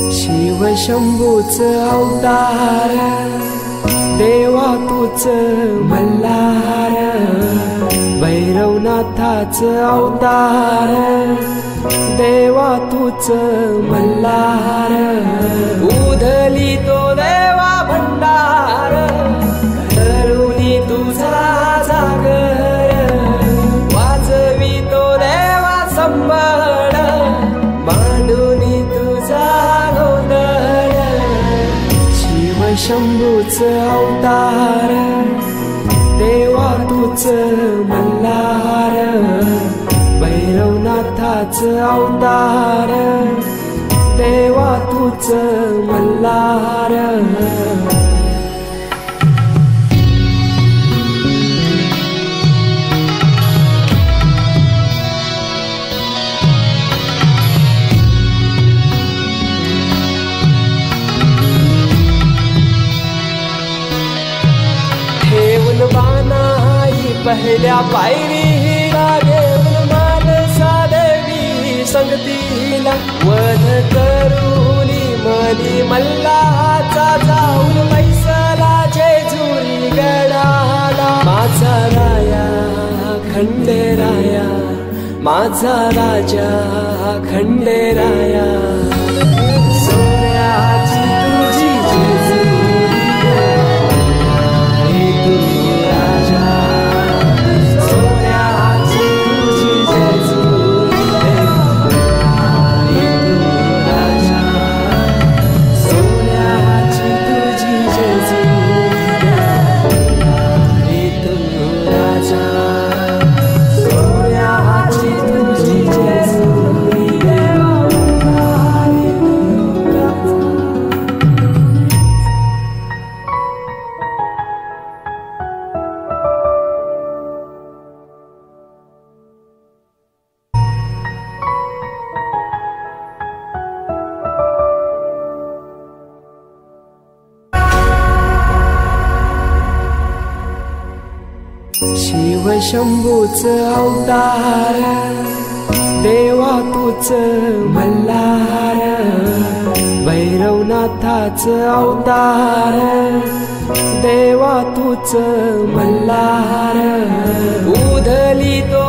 शिव शंभूच अवतार देवा तूच मल्हार भैरवनाथाच अवतार देवा तूच मल्हार उधली तो देवा भंडार करुणी तुझा जागर वाजवी तो देवा संबळ मांडुनी तुझा गोंधळ शिव शंभूच अवतार देवा तूच मल्हार भैरवनाथाच अवतार देवा तूच मल्हार ठेवून बानाई पहिल्या पायरीला घेऊन मानसा देवी संगतीला वध करूनी मनी मल्हाचा जाऊन बैसला जेजुरी गडाला माझा राया खंडेराया माझा राजा खंडेराया सोन्याची तुझी जेजुरी शिव शंभूच अवतार देवा तूच मल्हार भैरवनाथाच अवतार देवा तूच मल्हार उधली तो